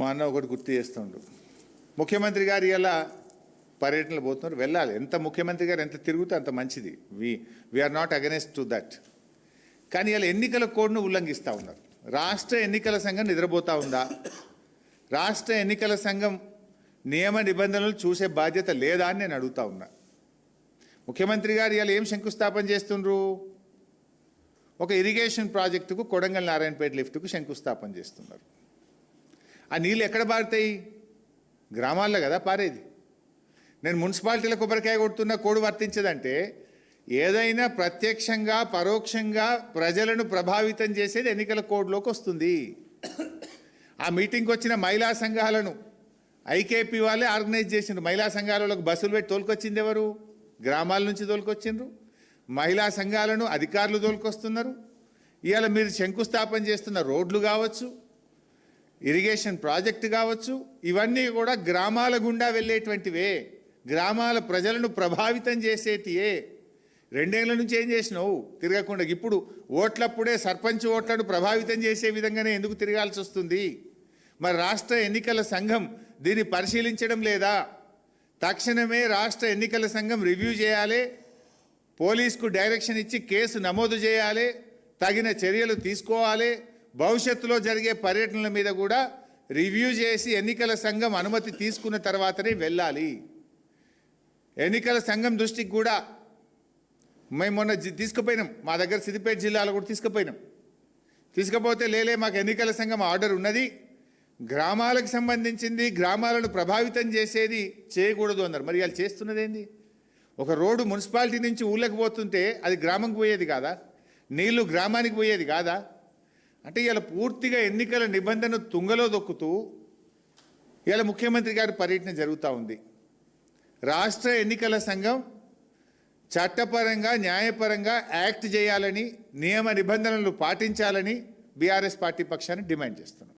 మా అన్న ఒకటి గుర్తు చేస్తుండు. ముఖ్యమంత్రి గారు ఇలా పర్యటనలు పోతున్నారు, వెళ్ళాలి. ఎంత ముఖ్యమంత్రి గారు ఎంత తిరుగుతే అంత మంచిది. We are not against to that. కానీ ఇలా ఎన్నికల కోడ్ను ఉల్లంఘిస్తూ ఉన్నారు. రాష్ట్ర ఎన్నికల సంఘం నిద్రపోతూ ఉందా? రాష్ట్ర ఎన్నికల సంఘం నియమ నిబంధనలు చూసే బాధ్యత లేదా అని నేను అడుగుతా ఉన్నా. ముఖ్యమంత్రి గారు ఇలా ఏం శంకుస్థాపన చేస్తుండ్రు? ఒక ఇరిగేషన్ ప్రాజెక్టుకు కొడంగల్ నారాయణపేట లిఫ్ట్కు శంకుస్థాపన చేస్తున్నారు. ఆ నీళ్ళు ఎక్కడ పారుతాయి? గ్రామాల్లో కదా పారేది. నేను మున్సిపాలిటీల కొబ్బరికాయ కొడుతున్న కోడ్ వర్తించదంటే ఏదైనా ప్రత్యక్షంగా పరోక్షంగా ప్రజలను ప్రభావితం చేసేది ఎన్నికల కోడ్లోకి వస్తుంది. ఆ మీటింగ్కి వచ్చిన మహిళా సంఘాలను ఐకేపీ వాళ్ళే ఆర్గనైజ్ చేసిండ్రు. మహిళా సంఘాలకు బస్సులు పెట్టి తోలుకొచ్చింది ఎవరు? గ్రామాల నుంచి తోలుకొచ్చిండ్రు. మహిళా సంఘాలను అధికారులు తోలుకొస్తున్నారు. ఇవాళ మీరు శంకుస్థాపన చేస్తున్న రోడ్లు కావచ్చు, ఇరిగేషన్ ప్రాజెక్టు కావచ్చు, ఇవన్నీ కూడా గ్రామాల గుండా వెళ్ళేటువంటివే, గ్రామాల ప్రజలను ప్రభావితం చేసేటివే. 2 ఏళ్ల నుంచి ఏం చేసినావు? తిరగకుండా. ఇప్పుడు ఓట్లప్పుడే సర్పంచ్ ఓట్లను ప్రభావితం చేసే విధంగానే ఎందుకు తిరగాల్సి వస్తుంది? మరి రాష్ట్ర ఎన్నికల సంఘం దీన్ని పరిశీలించడం లేదా? తక్షణమే రాష్ట్ర ఎన్నికల సంఘం రివ్యూ చేయాలి, పోలీసుకు డైరెక్షన్ ఇచ్చి కేసు నమోదు చేయాలి, తగిన చర్యలు తీసుకోవాలి. భవిష్యత్తులో జరిగే పర్యటనల మీద కూడా రివ్యూ చేసి ఎన్నికల సంఘం అనుమతి తీసుకున్న తర్వాతనే వెళ్ళాలి. ఎన్నికల సంఘం దృష్టికి కూడా మేము మొన్న తీసుకుపోయినాం. మా దగ్గర సిద్దిపేట జిల్లాలో కూడా తీసుకుపోతే లేలే మాకు ఎన్నికల సంఘం ఆర్డర్ ఉన్నది, గ్రామాలకు సంబంధించింది, గ్రామాలను ప్రభావితం చేసేది చేయకూడదు అన్నారు. మరి వాళ్ళు చేస్తున్నది ఏంది? ఒక రోడ్డు మున్సిపాలిటీ నుంచి ఊళ్ళకి పోతుంటే అది గ్రామంకి పోయేది కాదా? నీళ్లు గ్రామానికి పోయేది కాదా? అంటే ఇలా పూర్తిగా ఎన్నికల నిబంధన తుంగలో దొక్కుతూ ఇలా ముఖ్యమంత్రి గారి పర్యటన జరుగుతూ ఉంది. రాష్ట్ర ఎన్నికల సంఘం చట్టపరంగా న్యాయపరంగా యాక్ట్ చేయాలని, నియమ నిబంధనలు పాటించాలని బీఆర్ఎస్ పార్టీ పక్షాన్ని డిమాండ్ చేస్తున్నాం.